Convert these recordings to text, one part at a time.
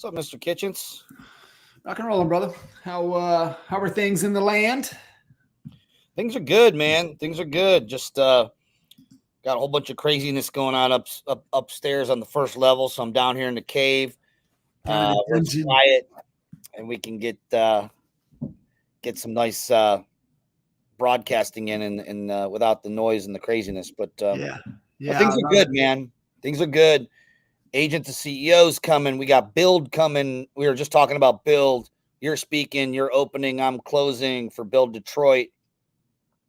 What's up, Mr. Kitchens? Rock and rolling, brother. How are things in the land? Things are good, man. Things are good. Just got a whole bunch of craziness going on upstairs on the first level. So I'm down here in the cave. Down in the Where it's dungeon. quiet, and we can get some nice broadcasting in and without the noise and the craziness. But Yeah. things I are love good, it. man. Things are good. Agent to CEOs coming. We got Build coming. We were just talking about Build. You're speaking. You're opening. I'm closing for Build Detroit.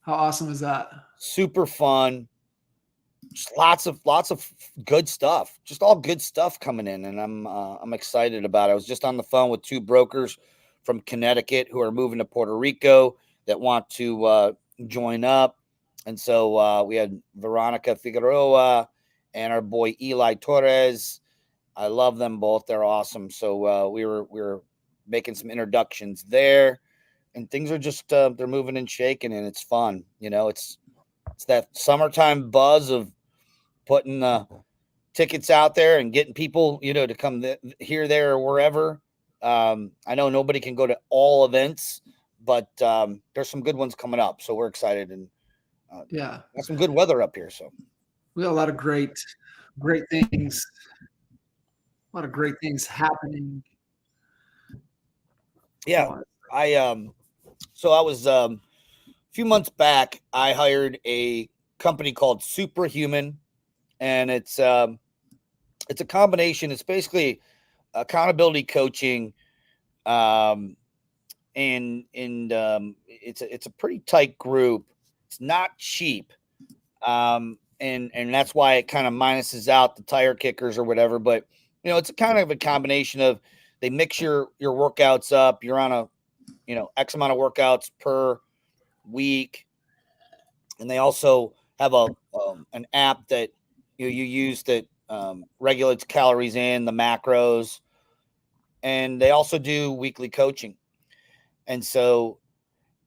How awesome is that? Super fun. Just lots of good stuff. Just all good stuff coming in, and I'm excited about it. I was just on the phone with two brokers from Connecticut who are moving to Puerto Rico that want to join up, and so we had Veronica Figueroa and our boy Eli Torres. I love them both; they're awesome. So we were making some introductions there, and things are just they're moving and shaking, and it's fun. You know, it's that summertime buzz of putting tickets out there and getting people, to come here, there, or wherever. I know nobody can go to all events, but there's some good ones coming up, so we're excited and Yeah. got some good weather up here. So We got a lot of great things. A lot of great things happening. yeah, I was a few months back. I hired a company called Superhuman, and it's a combination. It's basically accountability coaching. And it's a pretty tight group. It's not cheap, and that's why it kind of minuses out the tire kickers or whatever. But it's a kind of a combination of they mix your workouts up. You're on a X amount of workouts per week, and they also have an app that you use that regulates calories in the macros, and they also do weekly coaching. And so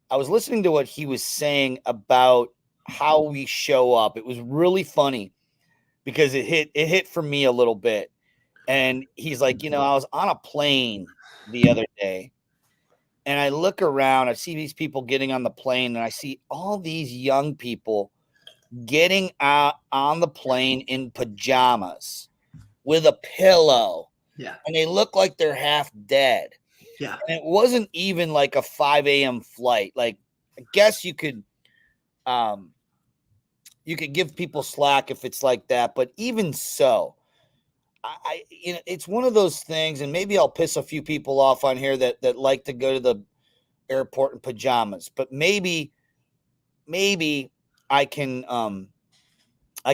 I was listening to what he was saying about how we show up. It was really funny because it hit for me a little bit. And he's like, I was on a plane the other day and I look around, I see these people getting on the plane and I see all these young people getting out on the plane in pajamas with a pillow. Yeah. And they look like they're half dead. Yeah. And it wasn't even like a 5 a.m. flight. Like, I guess you could give people slack if it's like that, but even so, it's one of those things, and maybe I'll piss a few people off on here that like to go to the airport in pajamas, but maybe I can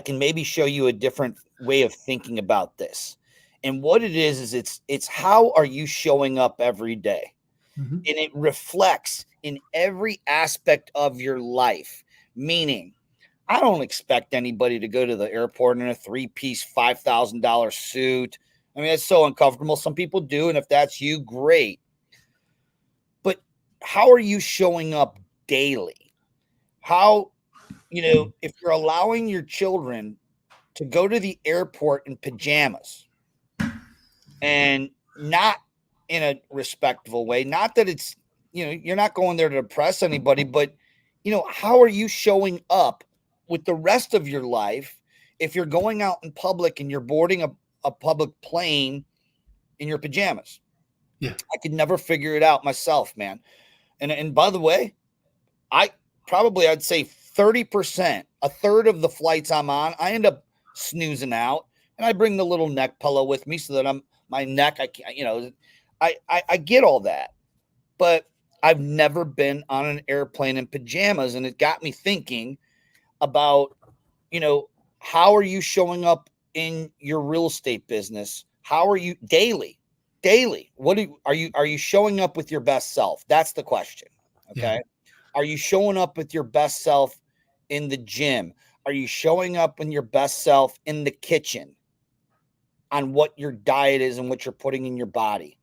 maybe show you a different way of thinking about this. And what it is it's how are you showing up every day? Mm-hmm. And it reflects in every aspect of your life. Meaning, I don't expect anybody to go to the airport in a 3-piece, $5,000 suit. I mean, it's so uncomfortable. Some people do, and if that's you, great. But how are you showing up daily? How, if you're allowing your children to go to the airport in pajamas and not in a respectful way, not that it's, you're not going there to impress anybody, but, how are you showing up with the rest of your life if you're going out in public and you're boarding a public plane in your pajamas? Yeah. I could never figure it out myself, man. And by the way, I'd say 30%, a third of the flights I'm on, I end up snoozing out, and I bring the little neck pillow with me so that my neck, I can't, I get all that, but I've never been on an airplane in pajamas, and it got me thinking about, how are you showing up in your real estate business? How are you daily? What are you showing up with your best self? That's the question. Okay. Yeah. Are you showing up with your best self in the gym? Are you showing up in your best self in the kitchen on what your diet is and what you're putting in your body?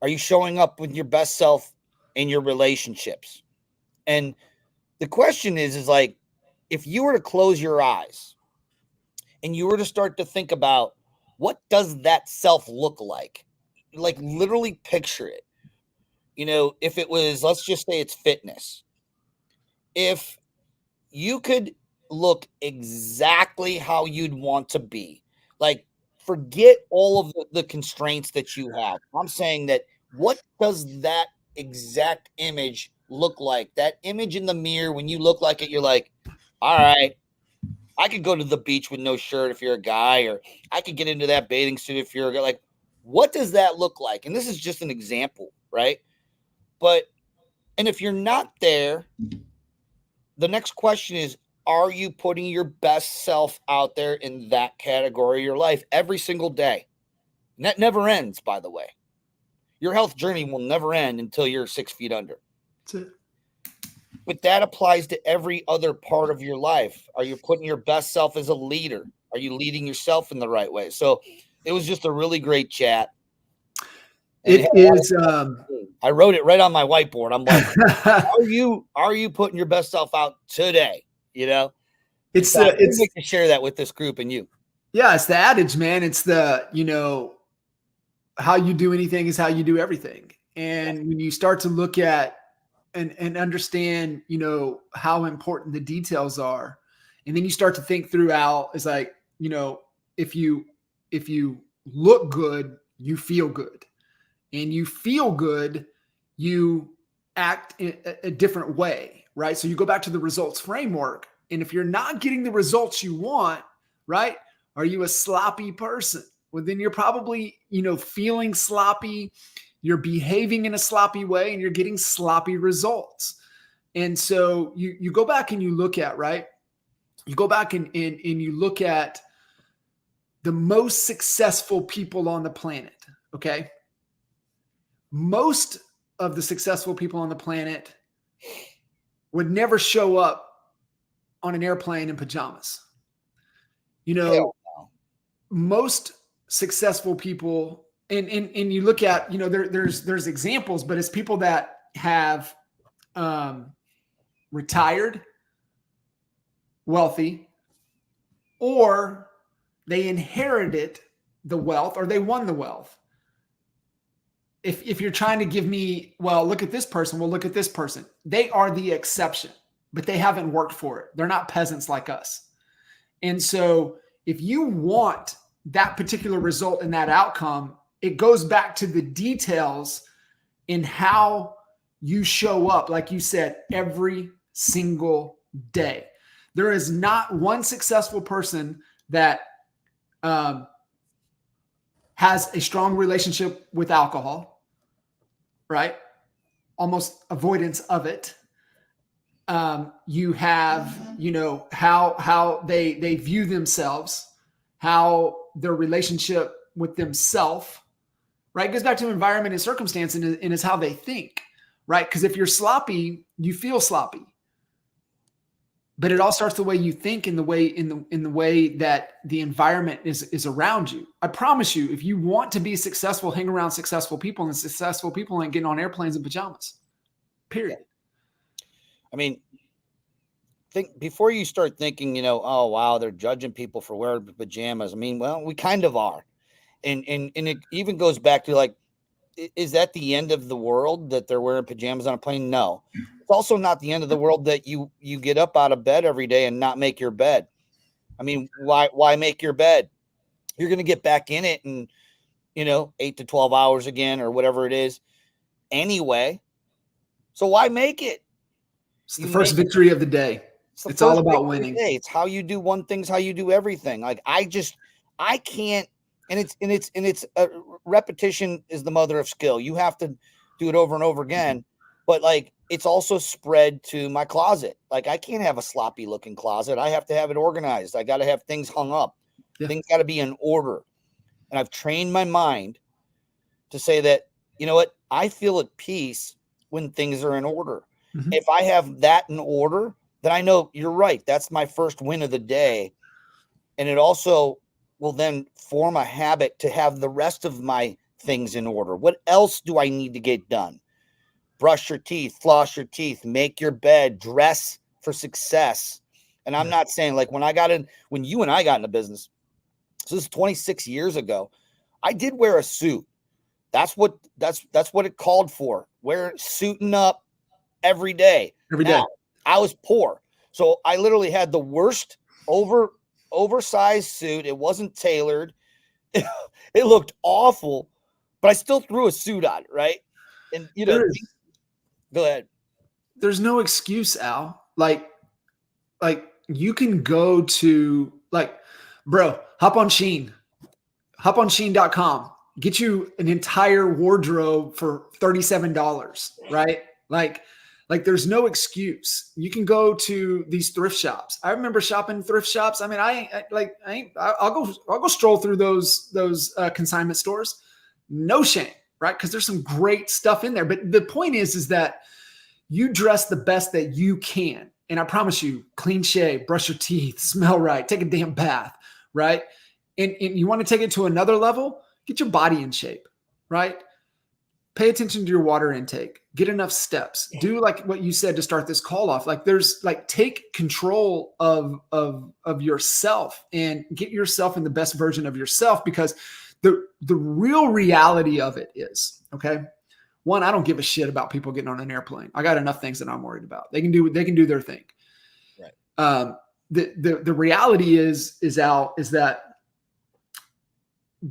Are you showing up with your best self in your relationships? And the question is like, if you were to close your eyes and you were to start to think about what does that self look like? like literally picture it. You know, if it was, let's just say it's fitness. If you could look exactly how you'd want to be, like forget all of the constraints that you have. I'm saying that what does that exact image look like? That image in the mirror, when you look like it, you're like, all right, I could go to the beach with no shirt if you're a guy, or I could get into that bathing suit if you're a guy. Like, what does that look like? And this is just an example, right? But, and if you're not there, the next question is, are you putting your best self out there in that category of your life every single day? And that never ends, by the way. Your health journey will never end until you're 6 feet under. That's it. But that applies to every other part of your life. Are you putting your best self as a leader? Are you leading yourself in the right way? So it was just a really great chat. And It is. I wrote it right on my whiteboard. I'm like, are you putting your best self out today? You know, it's I'd like to share that with this group and you. Yeah, it's the adage, man. It's the, how you do anything is how you do everything. And when you start to look at and understand, how important the details are, and then you start to think throughout, it's like, if you look good, you feel good, and you feel good, you act in a different way, right? So you go back to the results framework, and if you're not getting the results you want, right? Are you a sloppy person? Well, then you're probably, feeling sloppy, you're behaving in a sloppy way, and you're getting sloppy results. And so you go back and you look at, right? You go back and you look at the most successful people on the planet, okay? Most of the successful people on the planet would never show up on an airplane in pajamas. Most successful people, and you look at, there's examples, but it's people that have retired wealthy, or they inherited the wealth, or they won the wealth. If you're trying to give me, well, look at this person, well, look at this person. They are the exception, but they haven't worked for it. They're not peasants like us. And so if you want that particular result and that outcome, it goes back to the details in how you show up, like you said, every single day. There is not one successful person that has a strong relationship with alcohol, right? Almost avoidance of it. You have, how they view themselves, how their relationship with themselves, right? It goes back to environment and circumstance, and it's how they think, right? Because if you're sloppy, you feel sloppy. But it all starts the way you think, in the way that the environment is around you. I promise you, if you want to be successful, hang around successful people, and successful people ain't getting on airplanes in pajamas. Period. I mean, think before you start thinking, oh wow, they're judging people for wearing pajamas. I mean, well, we kind of are, and it even goes back to like, is that the end of the world that they're wearing pajamas on a plane? No. It's also not the end of the world that you get up out of bed every day and not make your bed. I mean, why make your bed? You're going to get back in it in, 8 to 12 hours again, or whatever it is anyway. So why make it? It's the first victory of the day. It's all about winning. It's how you do one thing's how you do everything. Like I can't, and it's repetition is the mother of skill. You have to do it over and over again, but like it's also spread to my closet. Like I can't have a sloppy looking closet. I have to have it organized. I got to have things hung up. Yeah. Things got to be in order. And I've trained my mind to say that, you know what? I feel at peace when things are in order. Mm-hmm. If I have that in order, then I know you're right. That's my first win of the day. And it also will then form a habit to have the rest of my things in order. What else do I need to get done? Brush your teeth, floss your teeth, make your bed, dress for success. And I'm not saying like when you and I got into business, so this is 26 years ago, I did wear a suit, That's what it called for. We're suiting up every day. Every day. Now, I was poor, so I literally had the worst oversized suit. It wasn't tailored. It looked awful, but I still threw a suit on, right? And go ahead. There's no excuse, Al. Like you can go to bro, hop on Shein.com, get you an entire wardrobe for $37, right? Like there's no excuse. You can go to these thrift shops. I remember shopping thrift shops. I mean, I'll go stroll through those consignment stores. No shame, right? Because there's some great stuff in there. But the point is that you dress the best that you can. And I promise you, clean shave, brush your teeth, smell right, take a damn bath, right? And you want to take it to another level, get your body in shape, right? Pay attention to your water intake, get enough steps, do like what you said to start this call off. Take control of yourself and get yourself in the best version of yourself, because the real reality of it is, okay, one, I don't give a shit about people getting on an airplane. I got enough things that I'm worried about. They can do their thing. Right. The reality is that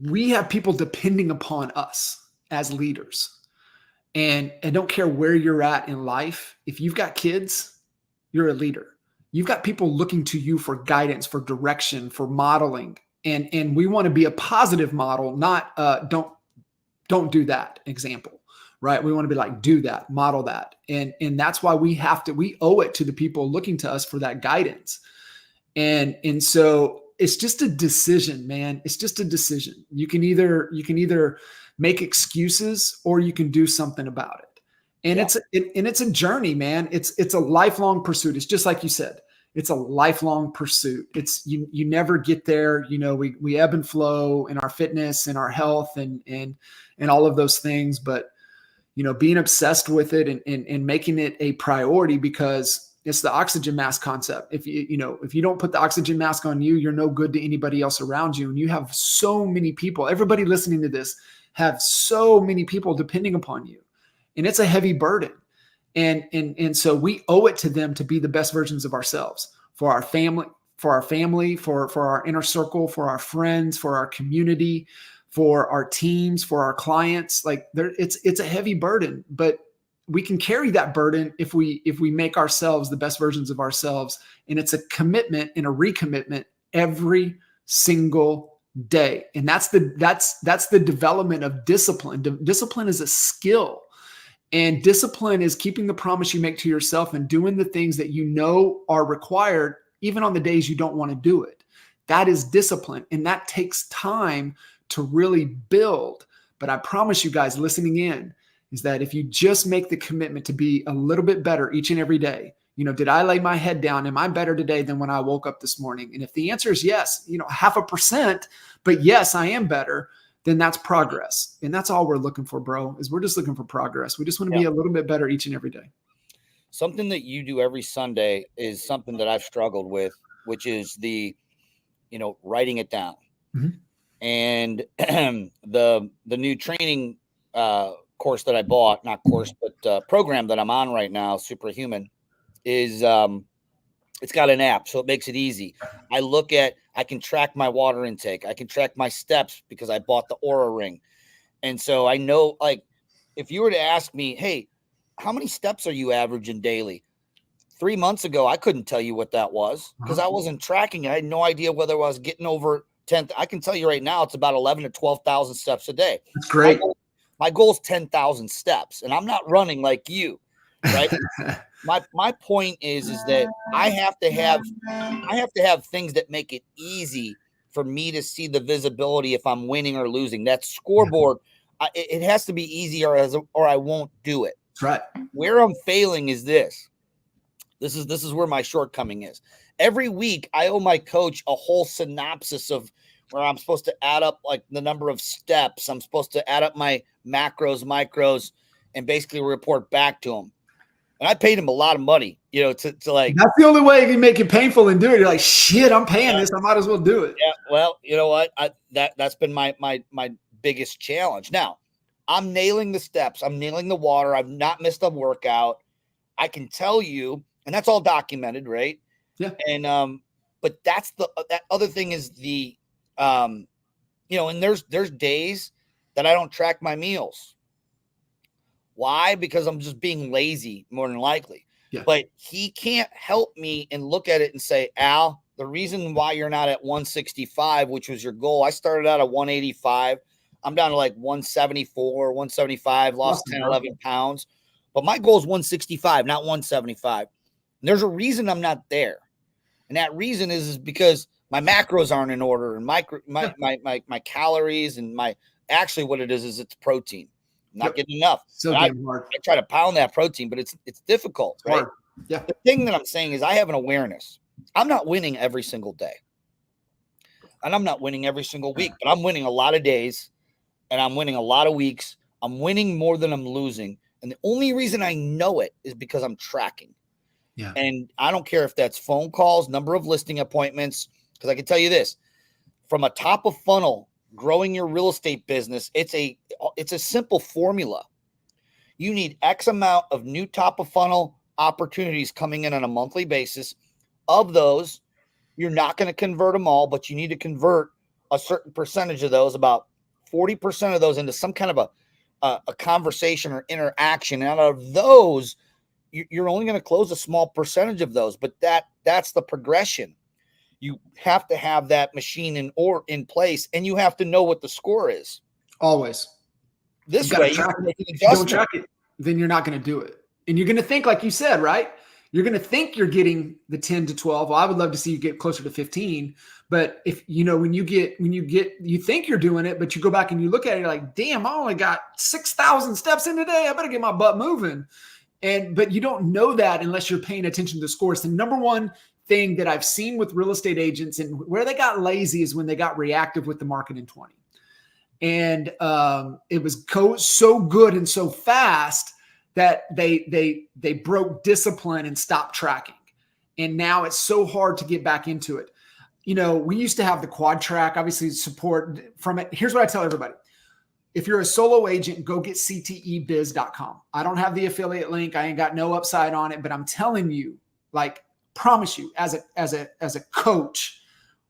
we have people depending upon us as leaders. And don't care where you're at in life. If you've got kids, you're a leader. You've got people looking to you for guidance, for direction, for modeling. And we want to be a positive model, not don't do that example, right? We want to be like, do that, model that. And that's why we owe it to the people looking to us for that guidance. And so it's just a decision, man. It's just a decision. You can either make excuses or you can do something about it. And it's a journey, man. It's a lifelong pursuit. It's just like you said, it's a lifelong pursuit. It's you never get there. You know, we ebb and flow in our fitness and our health and all of those things, but you know, being obsessed with it and making it a priority, because it's the oxygen mask concept. If you don't put the oxygen mask on you, you're no good to anybody else around you. And you have so many people, everybody listening to this have so many people depending upon you, and it's a heavy burden. And so we owe it to them to be the best versions of ourselves for our family, for our inner circle, for our friends, for our community, for our teams, for our clients. It's a heavy burden, but we can carry that burden if we make ourselves the best versions of ourselves. And it's a commitment and a recommitment every single day. And that's the development of discipline. Discipline is a skill. And discipline is keeping the promise you make to yourself and doing the things that you know are required, even on the days you don't want to do it. That is discipline. And that takes time to really build. But I promise you guys listening in is that if you just make the commitment to be a little bit better each and every day, you know, did I lay my head down? Am I better today than when I woke up this morning? And if the answer is yes, 0.5%, but yes, I am better, then that's progress. And that's all we're looking for, bro, is we're just looking for progress. We just want to be a little bit better each and every day. Something that you do every Sunday is something that I've struggled with, which is writing it down. Mm-hmm. And the new training course that I bought, not course, but program that I'm on right now, Superhuman, is it's got an app, so it makes it easy. I can track my water intake. I can track my steps because I bought the Aura Ring. And so I know, like, if you were to ask me, hey, how many steps are you averaging daily? 3 months ago, I couldn't tell you what that was because I wasn't tracking it. I had no idea whether I was getting over 10. I can tell you right now, it's about 11 to 12,000 steps a day. That's great. My goal is 10,000 steps, and I'm not running like you, right? My point is that I have to have things that make it easy for me to see the visibility if I'm winning or losing. That scoreboard, it has to be easy or I won't do it. That's right. Where I'm failing is this. This is where my shortcoming is. Every week, I owe my coach a whole synopsis of where I'm supposed to add up like the number of steps. I'm supposed to add up my macros, micros, and basically report back to him. And I paid him a lot of money, to like. That's the only way you make it painful and do it. You're like, shit, I'm paying this. I might as well do it. Yeah. Well, you know what? That's been my biggest challenge. Now, I'm nailing the steps. I'm nailing the water. I've not missed a workout. I can tell you, and that's all documented, right? Yeah. And but that's that other thing is the and there's days that I don't track my meals. Why? Because I'm just being lazy, more than likely. Yeah. But he can't help me and look at it and say, Al, the reason why you're not at 165, which was your goal, I started out at 185. I'm down to like 174, 175, lost 10, 11 pounds. But my goal is 165, not 175. And there's a reason I'm not there. And that reason is because my macros aren't in order, and my calories and actually what it is it's protein. I'm not getting enough. So damn hard. I try to pound that protein, but it's difficult, right? Hard. Yeah. The thing that I'm saying is I have an awareness. I'm not winning every single day. And I'm not winning every single week, but I'm winning a lot of days and I'm winning a lot of weeks. I'm winning more than I'm losing. And the only reason I know it is because I'm tracking. Yeah. And I don't care if that's phone calls, number of listing appointments, because I can tell you this, from a top of funnel, growing your real estate business, it's a simple formula. You need X amount of new top of funnel opportunities coming in on a monthly basis. Of those, you're not going to convert them all, but you need to convert a certain percentage of those, about 40% of those, into some kind of a conversation or interaction. And out of those, you're only going to close a small percentage of those, but that's the progression. You have to have that machine in place, and you have to know what the score is. Always. This way, if you don't track it, then you're not going to do it. And you're going to think, like you said, right? You're going to think you're getting the 10 to 12. Well, I would love to see you get closer to 15. But if when you think you're doing it, but you go back and you look at it, you're like, damn, I only got 6,000 steps in today. I better get my butt moving. But you don't know that unless you're paying attention to the scores. The number one thing that I've seen with real estate agents and where they got lazy is when they got reactive with the market in 20. And it was so good and so fast that they broke discipline and stopped tracking. And now it's so hard to get back into it. We used to have the quad track, obviously support from it. Here's what I tell everybody. If you're a solo agent, go get ctebiz.com. I don't have the affiliate link. I ain't got no upside on it, but I'm telling you, promise you, as a coach,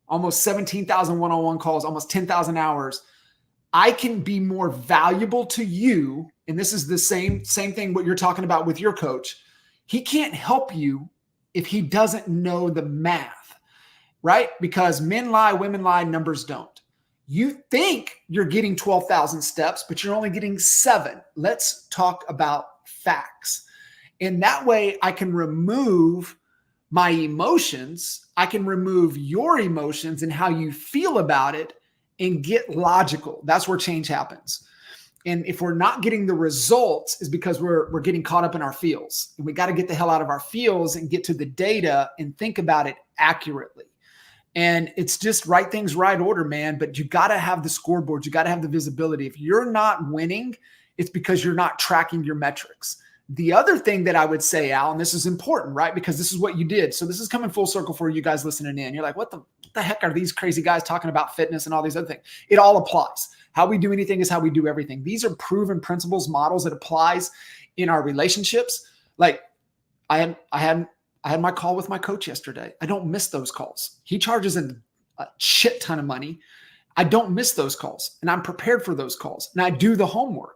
almost 17,000 one-on-one calls, almost 10,000 hours, I can be more valuable to you. And this is the same thing what you're talking about with your coach. He can't help you if he doesn't know the math, right? Because men lie, women lie, numbers don't. You think you're getting 12,000 steps, but you're only getting 7. Let's talk about facts. And that way I can remove my emotions. I can remove your emotions and how you feel about it and get logical. That's where change happens. And if we're not getting the results, is because we're getting caught up in our feels. And we got to get the hell out of our feels and get to the data and think about it accurately. And it's just right things, right order, man. But you got to have the scoreboard. You got to have the visibility. If you're not winning, it's because you're not tracking your metrics. The other thing that I would say, Al, and this is important, right? Because this is what you did. So this is coming full circle for you guys listening in. You're like, what the heck are these crazy guys talking about fitness and all these other things? It all applies. How we do anything is how we do everything. These are proven principles, models that applies in our relationships. Like I had my call with my coach yesterday. I don't miss those calls. He charges a shit ton of money. I don't miss those calls, and I'm prepared for those calls, and I do the homework.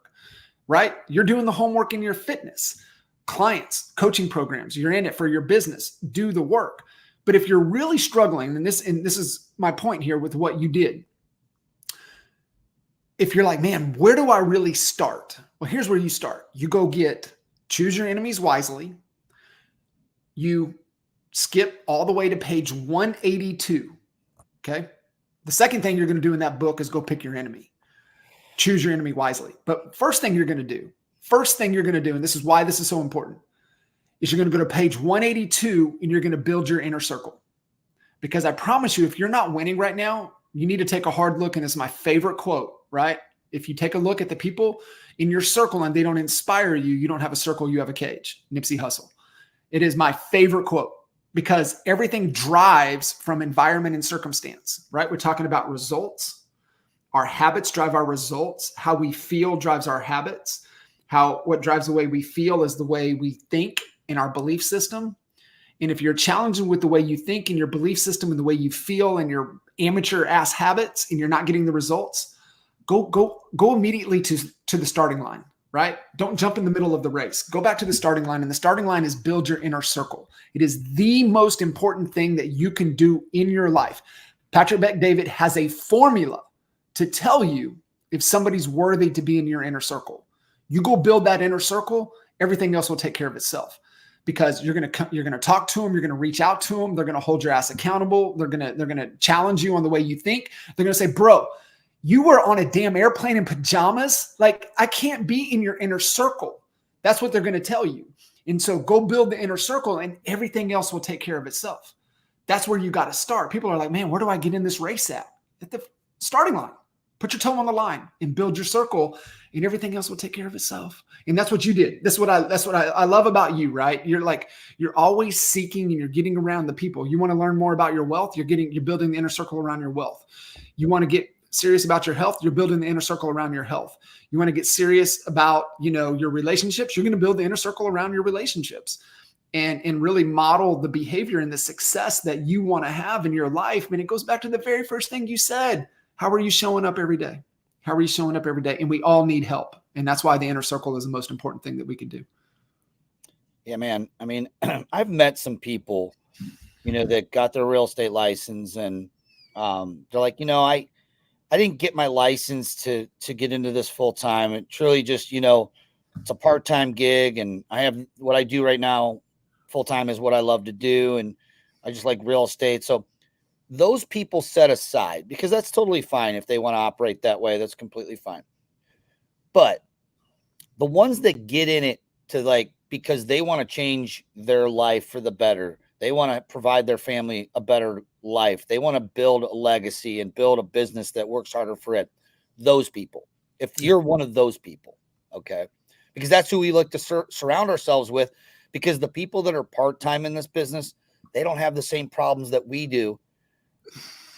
Right? You're doing the homework in your fitness, clients, coaching programs. You're in it for your business. Do the work. But if you're really struggling, and this is my point here with what you did. If you're like, man, where do I really start? Well, here's where you start. You go choose your enemies wisely. You skip all the way to page 182. Okay. The second thing you're going to do in that book is go pick your enemy. Choose your enemy wisely. But first thing you're going to do, and this is why this is so important, is you're going to go to page 182 and you're going to build your inner circle. Because I promise you, if you're not winning right now, you need to take a hard look. And it's my favorite quote, right? If you take a look at the people in your circle and they don't inspire you, you don't have a circle, you have a cage. Nipsey Hussle. It is my favorite quote because everything drives from environment and circumstance, right? We're talking about results. Our habits drive our results. How we feel drives our habits. What drives the way we feel is the way we think in our belief system. And if you're challenging with the way you think and your belief system and the way you feel and your amateur ass habits and you're not getting the results, go immediately to the starting line, right? Don't jump in the middle of the race. Go back to the starting line. And the starting line is build your inner circle. It is the most important thing that you can do in your life. Patrick Bet-David has a formula to tell you if somebody's worthy to be in your inner circle. You go build that inner circle, everything else will take care of itself. Because you're going to talk to them, you're going to reach out to them, they're going to hold your ass accountable, they're going to challenge you on the way you think. They're going to say, "Bro, you were on a damn airplane in pajamas. Like, I can't be in your inner circle." That's what they're going to tell you. And so go build the inner circle and everything else will take care of itself. That's where you got to start. People are like, "Man, where do I get in this race at?" At the starting line. Put your toe on the line and build your circle, and everything else will take care of itself. And that's what you did. That's what I love about you, right? You're always seeking and you're getting around the people. You want to learn more about your wealth, you're building the inner circle around your wealth. You want to get serious about your health, you're building the inner circle around your health. You want to get serious about, your relationships, you're going to build the inner circle around your relationships. And really model the behavior and the success that you want to have in your life. And it goes back to the very first thing you said. How are you showing up every day? How are you showing up every day? And we all need help. And that's why the inner circle is the most important thing that we can do. Yeah, man. I mean, I've met some people, that got their real estate license and they're like, I didn't get my license to get into this full time. It truly just, it's a part-time gig. And I have what I do right now full time is what I love to do. And I just like real estate. So those people set aside, because that's totally fine. If they want to operate that way, that's completely fine. But the ones that get in it because they want to change their life for the better, they want to provide their family a better life, they want to build a legacy and build a business that works harder for it. Those people, if you're one of those people, okay, because that's who we like to surround ourselves with, because the people that are part-time in this business, they don't have the same problems that we do.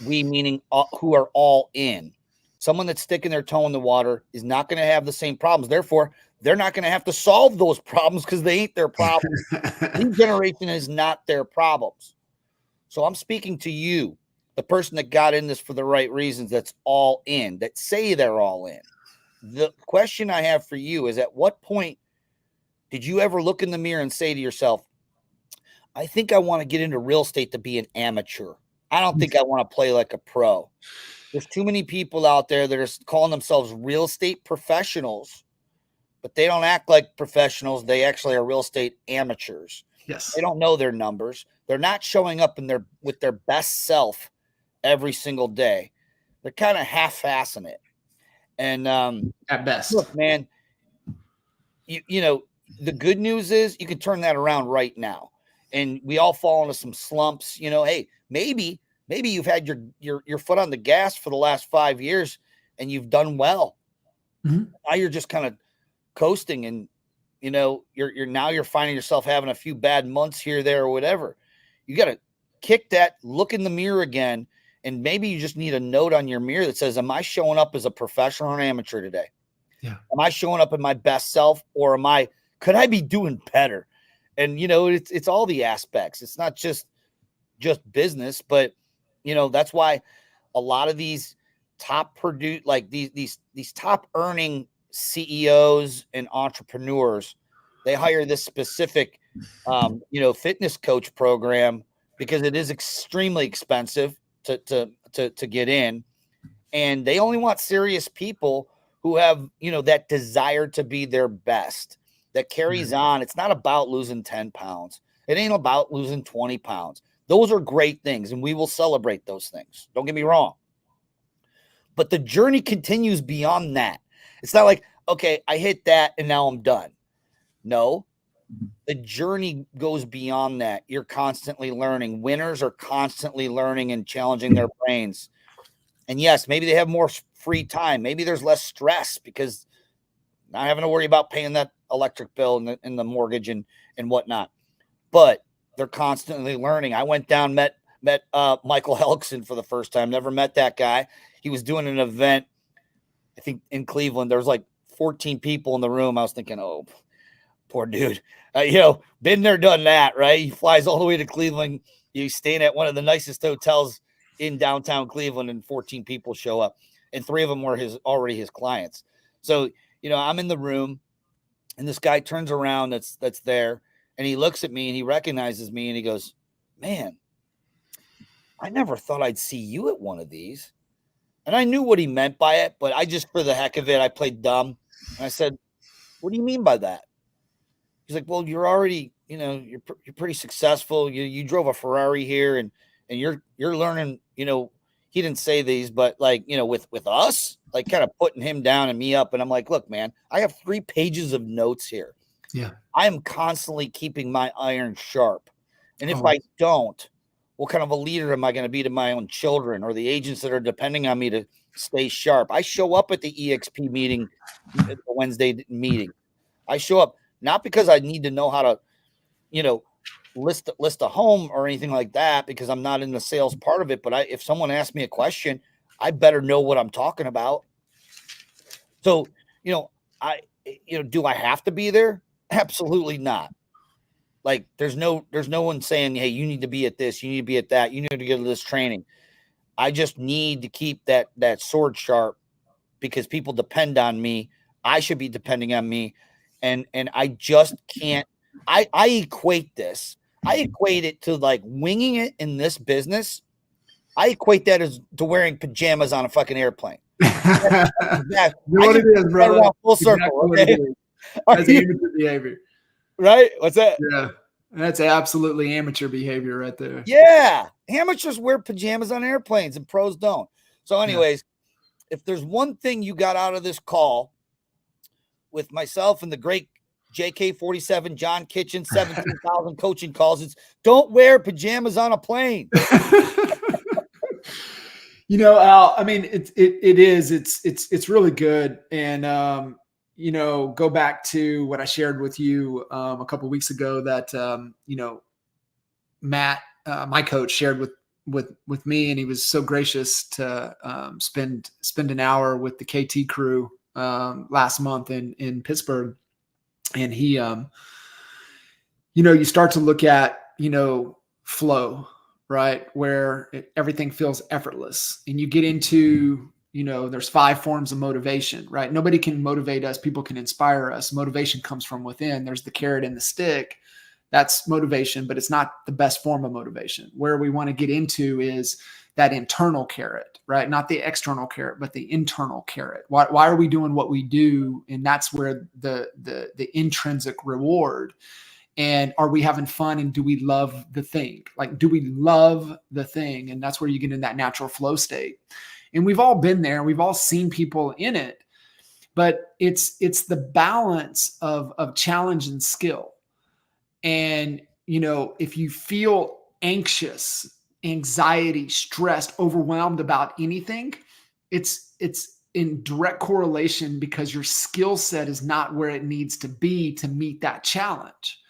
We meaning who are all in. Someone that's sticking their toe in the water is not going to have the same problems. Therefore, they're not going to have to solve those problems because they ain't their problems. New generation is not their problems. So I'm speaking to you, the person that got in this for the right reasons, that's all in, that say they're all in. The question I have for you is, at what point did you ever look in the mirror and say to yourself, I think I want to get into real estate to be an amateur. I don't think I want to play like a pro. There's too many people out there that are calling themselves real estate professionals, but they don't act like professionals. They actually are real estate amateurs. Yes. They don't know their numbers. They're not showing up with their best self every single day. They're kind of half-assing it. And at best, look, man, the good news is you can turn that around right now. And we all fall into some slumps. Hey, maybe you've had your foot on the gas for the last 5 years and you've done well. Mm-hmm. Now you're just kind of coasting, and you're finding yourself having a few bad months here, there, or whatever. You got to kick that, look in the mirror again, and maybe you just need a note on your mirror that says, am I showing up as a professional or an amateur today? Yeah. Am I showing up in my best self, or could I be doing better? And it's all the aspects. It's not just business, but that's why a lot of these top these top earning CEOs and entrepreneurs, they hire this specific fitness coach program, because it is extremely expensive to get in, and they only want serious people who have that desire to be their best, that carries on. It's not about losing 10 pounds. It ain't about losing 20 pounds. Those are great things, and we will celebrate those things. Don't get me wrong. But the journey continues beyond that. It's not like, okay, I hit that and now I'm done. No, the journey goes beyond that. You're constantly learning. Winners are constantly learning and challenging their brains. And yes, maybe they have more free time. Maybe there's less stress because not having to worry about paying that electric bill and the mortgage and whatnot. But they're constantly learning. I went down, met Michael Helgson for the first time. Never met that guy. He was doing an event I think in Cleveland, there was like 14 people in the room. I was thinking, oh, poor dude. Been there, done that, right? He flies all the way to Cleveland. He's staying at one of the nicest hotels in downtown Cleveland, and 14 people show up, and 3 of them were already his clients. So, I'm in the room, and this guy turns around that's there, and he looks at me, and he recognizes me, and he goes, man, I never thought I'd see you at one of these. And I knew what he meant by it, but I just, for the heck of it, I played dumb. And I said, what do you mean by that? He's like, well, you're already, you're pretty successful. You drove a Ferrari here, and you're learning, he didn't say these, but like, with us, like kind of putting him down and me up. And I'm like, look, man, I have 3 pages of notes here. Yeah. I am constantly keeping my iron sharp. And if I don't, what kind of a leader am I going to be to my own children or the agents that are depending on me to stay sharp? I show up at the EXP meeting, the Wednesday meeting. I show up not because I need to know how to, list a home or anything like that, because I'm not in the sales part of it. But if someone asks me a question, I better know what I'm talking about. So, do I have to be there? Absolutely not. Like there's no one saying, hey, you need to be at this, you need to be at that, you need to get to this training. I just need to keep that sword sharp, because people depend on me. I should be depending on me. And I just can't, I equate this. I equate it to like winging it in this business. I equate that as to wearing pajamas on a fucking airplane. That's what it is, brother. Full circle. Exactly. Okay? That's amateur behavior. Right? What's that? Yeah. That's absolutely amateur behavior right there. Yeah. Amateurs wear pajamas on airplanes and pros don't. So anyways, if there's one thing you got out of this call with myself and the great JK47, John Kitchen, 17,000 coaching calls, it's don't wear pajamas on a plane. Al, I mean, it's really good. And, go back to what I shared with you a couple of weeks ago that, Matt, my coach, shared with me, and he was so gracious to spend an hour with the KT crew last month in Pittsburgh. And he, you start to look at, flow, right? Where everything feels effortless, and you get into, there's 5 forms of motivation, right? Nobody can motivate us. People can inspire us. Motivation comes from within. There's the carrot and the stick. That's motivation, but it's not the best form of motivation. Where we want to get into is that internal carrot, right? Not the external carrot, but the internal carrot. Why are we doing what we do? And that's where the intrinsic reward. And are we having fun? And do we love the thing? Like, do we love the thing? And that's where you get in that natural flow state. And we've all been there. We've all seen people in it, but it's the balance of challenge and skill. And, if you feel anxious, anxiety, stressed, overwhelmed about anything, it's in direct correlation, because your skill set is not where it needs to be to meet that challenge.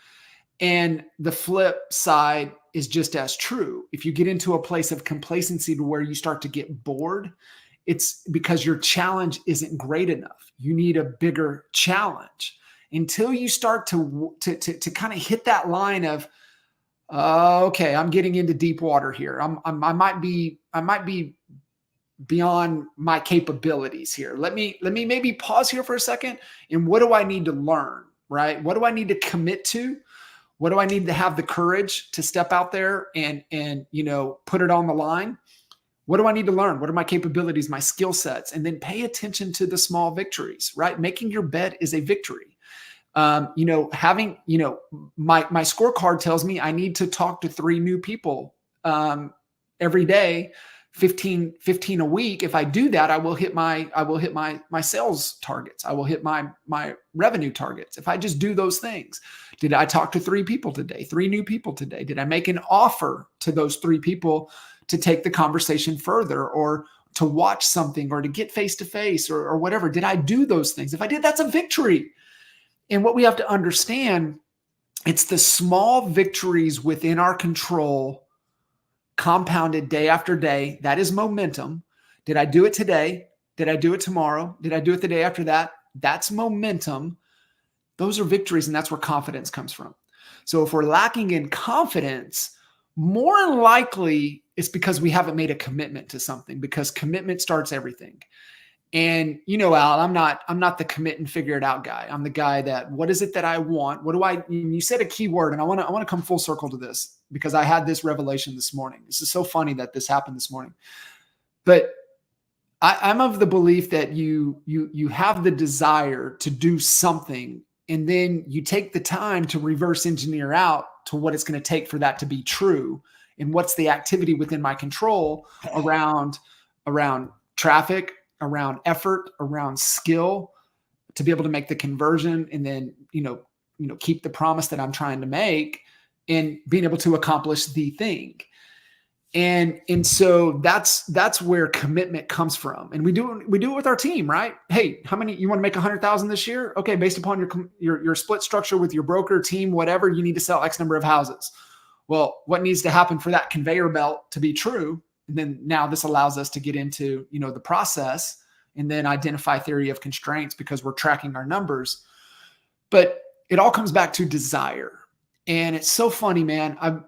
And the flip side is just as true. If you get into a place of complacency to where you start to get bored, it's because your challenge isn't great enough. You need a bigger challenge until you start to kind of hit that line of, okay, I'm getting into deep water here. I might be beyond my capabilities here. Let me maybe pause here for a second. And what do I need to learn, right? What do I need to commit to? What do I need to have the courage to step out there and put it on the line? What do I need to learn? What are my capabilities, my skill sets? And then pay attention to the small victories, right? Making your bed is a victory. Having, my scorecard tells me I need to talk to 3 new people every day, 15 a week. If I do that, I will hit my sales targets. I will hit my revenue targets. If I just do those things. Did I talk to 3 people today? 3 new people today? Did I make an offer to those 3 people to take the conversation further, or to watch something, or to get face-to-face, or whatever? Did I do those things? If I did, that's a victory. And what we have to understand, it's the small victories within our control, compounded day after day. That is momentum. Did I do it today? Did I do it tomorrow? Did I do it the day after that? That's momentum. Those are victories, and that's where confidence comes from. So if we're lacking in confidence, more than likely it's because we haven't made a commitment to something, because commitment starts everything. And Al, I'm not the commit and figure it out guy. I'm the guy that, what is it that I want? You said a key word, and I want to come full circle to this because I had this revelation this morning. This is so funny that this happened this morning. But I'm of the belief that you have the desire to do something, and then you take the time to reverse engineer out to what it's going to take for that to be true, and what's the activity within my control around traffic, around effort, around skill, to be able to make the conversion, and then keep the promise that I'm trying to make, and being able to accomplish the thing. And so that's where commitment comes from. And we do it with our team, right? Hey, how many, you want to make 100,000 this year? Okay. Based upon your split structure with your broker team, whatever, you need to sell X number of houses. Well, what needs to happen for that conveyor belt to be true? And then now this allows us to get into, the process, and then identify theory of constraints, because we're tracking our numbers. But it all comes back to desire. And it's so funny, man. I'm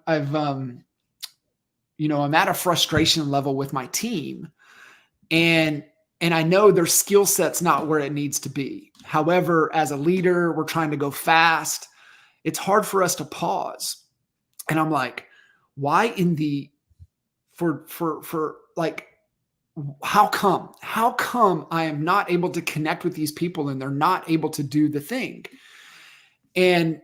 at a frustration level with my team, and I know their skill set's not where it needs to be. However, as a leader, we're trying to go fast. It's hard for us to pause. And I'm like, why how come I am not able to connect with these people and they're not able to do the thing? And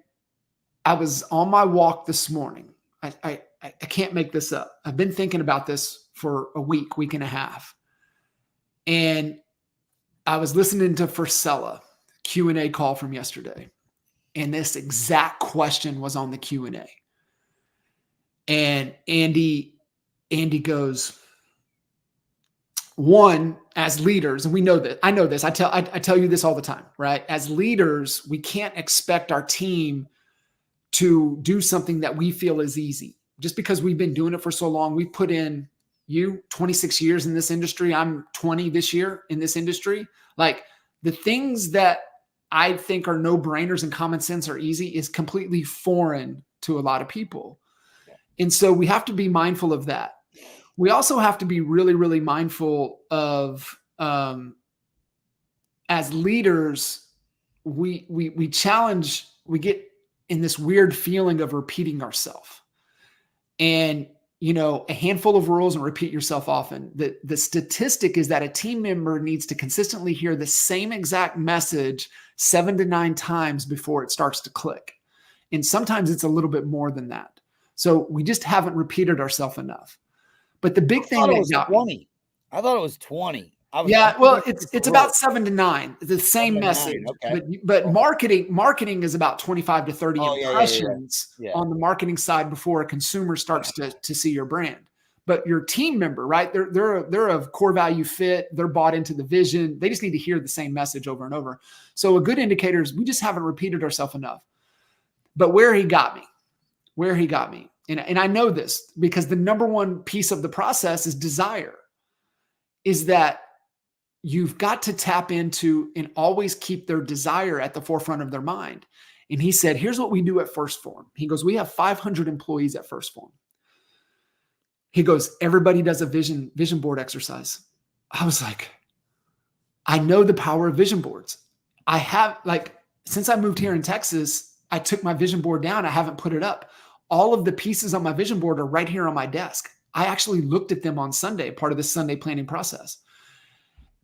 I was on my walk this morning. I can't make this up. I've been thinking about this for a week and a half. And I was listening to Frisella Q&A call from yesterday. And this exact question was on the Q&A. And Andy goes, one, as leaders, and we know that, I know this, I tell you this all the time, right? As leaders, we can't expect our team to do something that we feel is easy. Just because we've been doing it for so long, we've put in 26 years in this industry. I'm 20 this year in this industry. Like, the things that I think are no brainers and common sense are easy is completely foreign to a lot of people. And so we have to be mindful of that. We also have to be really, really mindful of, as leaders, we challenge, we get in this weird feeling of repeating ourselves. And, a handful of rules and repeat yourself often. The statistic is that a team member needs to consistently hear the same exact message 7 to 9 times before it starts to click. And sometimes it's a little bit more than that. So we just haven't repeated ourselves enough. But the big thing I thought it was 20. It's about 7 to 9. It's the same message. 9, okay. But marketing is about 25 to 30 impressions on the marketing side before a consumer starts to see your brand. But your team member, right? They're a core value fit. They're bought into the vision. They just need to hear the same message over and over. So a good indicator is we just haven't repeated ourselves enough. But where he got me, and I know this because the number one piece of the process is desire, is that you've got to tap into and always keep their desire at the forefront of their mind. And he said, here's what we do at First Form. He goes, we have 500 employees at First Form. He goes, everybody does a vision board exercise. I was like, I know the power of vision boards. I have, since I moved here in Texas, I took my vision board down. I haven't put it up. All of the pieces on my vision board are right here on my desk. I actually looked at them on Sunday, part of the Sunday planning process.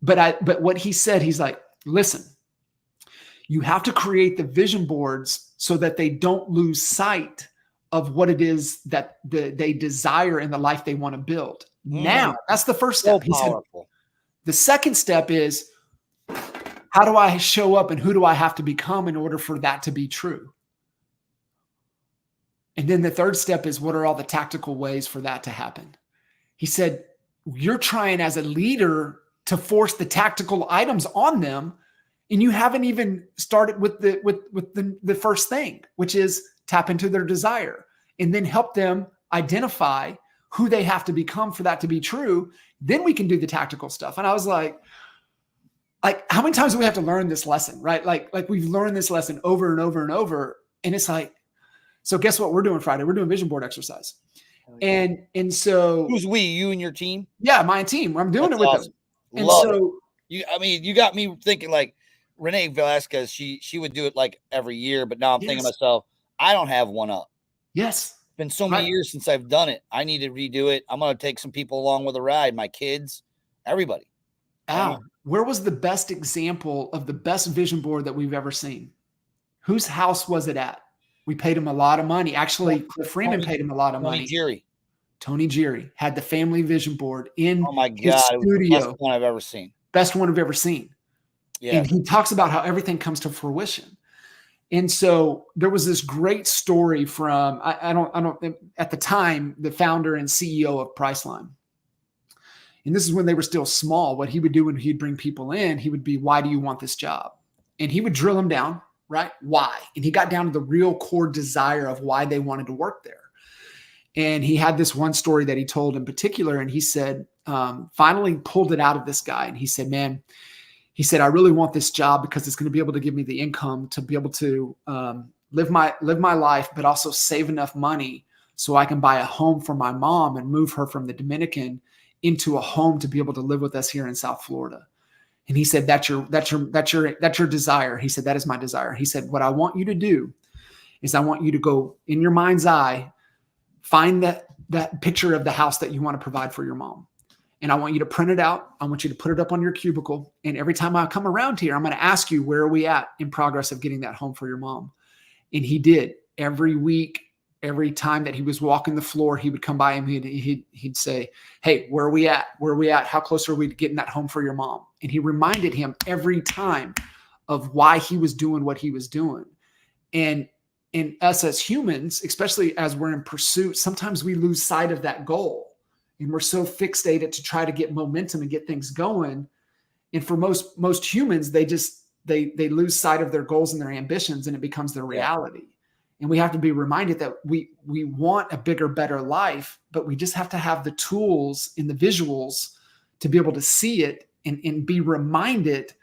But what he said, he's like, listen, you have to create the vision boards so that they don't lose sight of what it is that they desire in the life they want to build. Now, that's the first step. So powerful. The second step is, how do I show up and who do I have to become in order for that to be true? And then the third step is, what are all the tactical ways for that to happen? He said, you're trying as a leader to force the tactical items on them, and you haven't even started with the first thing, which is tap into their desire and then help them identify who they have to become for that to be true. Then we can do the tactical stuff. And I was like, like, how many times do we have to learn this lesson, right? Like we've learned this lesson over and over and over. And it's like, so guess what we're doing Friday? We're doing vision board exercise. And so who's we? You and your team? Yeah, my team. I'm doing it with them. And Love so it. You got me thinking like Renee Velasquez. She would do it like every year, but now I'm thinking to myself, I don't have one up. Yes. It's been so many years since I've done it. I need to redo it. I'm going to take some people along with the ride. My kids, everybody. Al, where was the best example of the best vision board that we've ever seen? Whose house was it at? We paid him a lot of money. Actually, Cliff Freeman paid him a lot of money. Tony Geary had the family vision board in his studio. It was the best one I've ever seen. Best one I've ever seen. Yeah. And he talks about how everything comes to fruition. And so there was this great story from, I don't, at the time, the founder and CEO of Priceline. And this is when they were still small. What he would do when he'd bring people in, he would be, why do you want this job? And he would drill them down, right? Why? And he got down to the real core desire of why they wanted to work there. And he had this one story that he told in particular. And he said, finally pulled it out of this guy. And he said, man, he said, I really want this job because it's going to be able to give me the income to be able to live my life, but also save enough money so I can buy a home for my mom and move her from the Dominican into a home to be able to live with us here in South Florida. And he said, that's your desire. He said, that is my desire. He said, what I want you to do is I want you to go in your mind's eye, find that picture of the house that you want to provide for your mom. And I want you to print it out. I want you to put it up on your cubicle. And every time I come around here, I'm going to ask you, where are we at in progress of getting that home for your mom? And he did. Every week, every time that he was walking the floor, he would come by and he'd say, hey, where are we at? Where are we at? How close are we to getting that home for your mom? And he reminded him every time of why he was doing what he was doing. And us as humans, especially as we're in pursuit, sometimes we lose sight of that goal. And we're so fixated to try to get momentum and get things going. And for most humans, they lose sight of their goals and their ambitions, and it becomes their reality. And we have to be reminded that we want a bigger, better life, but we just have to have the tools and the visuals to be able to see it and be reminded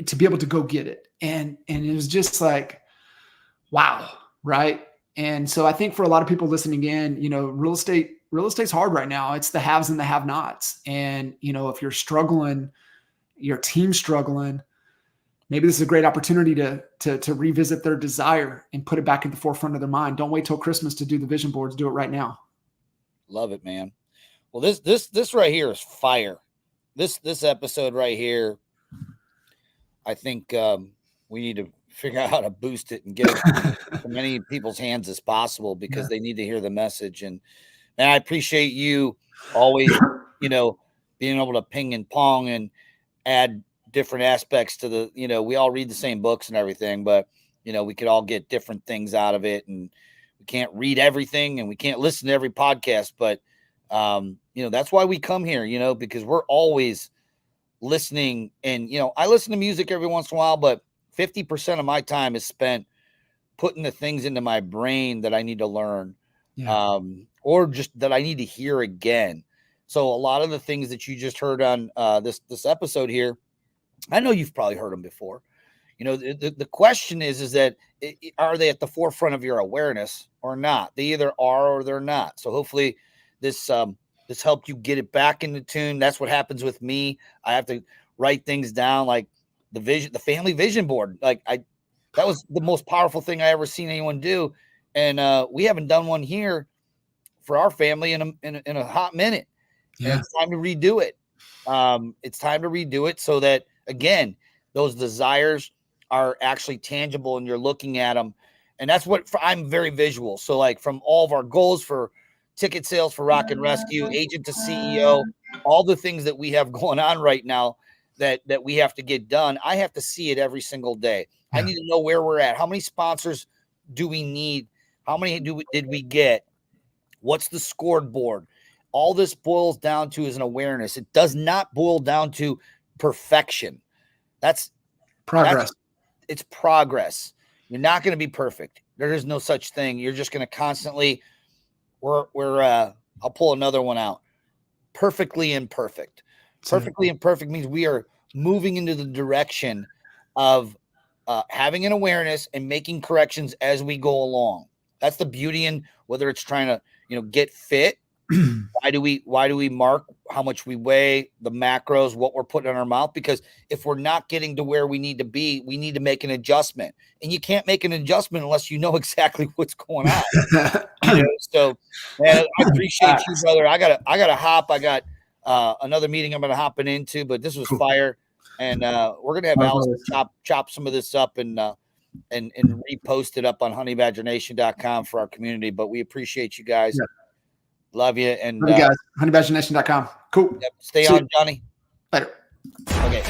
to be able to go get it. And it was just like, wow, right? And so I think for a lot of people listening in, real estate's hard right now. It's the haves and the have-nots. And, if you're struggling, your team's struggling, maybe this is a great opportunity to revisit their desire and put it back in the forefront of their mind. Don't wait till Christmas to do the vision boards. Do it right now. Love it, man. Well, this right here is fire. This episode right here, I think we need to figure out how to boost it and get it to many people's hands as possible, because they need to hear the message. And I appreciate you always, being able to ping and pong and add different aspects to the, we all read the same books and everything, but, we could all get different things out of it, and we can't read everything and we can't listen to every podcast, but, that's why we come here, because we're always listening. And, I listen to music every once in a while, but 50% of my time is spent putting the things into my brain that I need to learn, or just that I need to hear again. So a lot of the things that you just heard on this episode here, I know you've probably heard them before. The question is that are they at the forefront of your awareness or not? They either are or they're not. So hopefully this helped you get it back into tune. That's what happens with me. I have to write things down, like the family vision board. Like that was the most powerful thing I ever seen anyone do. And we haven't done one here for our family in a hot minute. Yeah. And it's time to redo it. It's time to redo it so that, again, those desires are actually tangible and you're looking at them. And that's what I'm very visual. So like from all of our goals for ticket sales for Rock and Rescue, agent to CEO, all the things that we have going on right now that we have to get done, I have to see it every single day. Yeah. I need to know where we're at. How many sponsors do we need? How many did we get? What's the scoreboard? All this boils down to is an awareness. It does not boil down to perfection. That's progress. It's progress. You're not going to be perfect. There is no such thing. You're just going to constantly, I'll pull another one out. Perfectly imperfect. Perfectly imperfect means we are moving into the direction of having an awareness and making corrections as we go along. That's the beauty in whether it's trying to, get fit. Why do we mark how much we weigh, the macros, what we're putting in our mouth? Because if we're not getting to where we need to be, we need to make an adjustment. And you can't make an adjustment unless you know exactly what's going on. So, man, I appreciate you, brother. I gotta hop. I got another meeting I'm gonna hopping into, but this was fire. And we're gonna have Allison chop some of this up and repost it up on honeybadgernation.com for our community. But we appreciate you guys. Yeah. Love you. And love you guys. Honeybadgernation.com. Cool. Yep, stay on, Johnny. Later. Okay.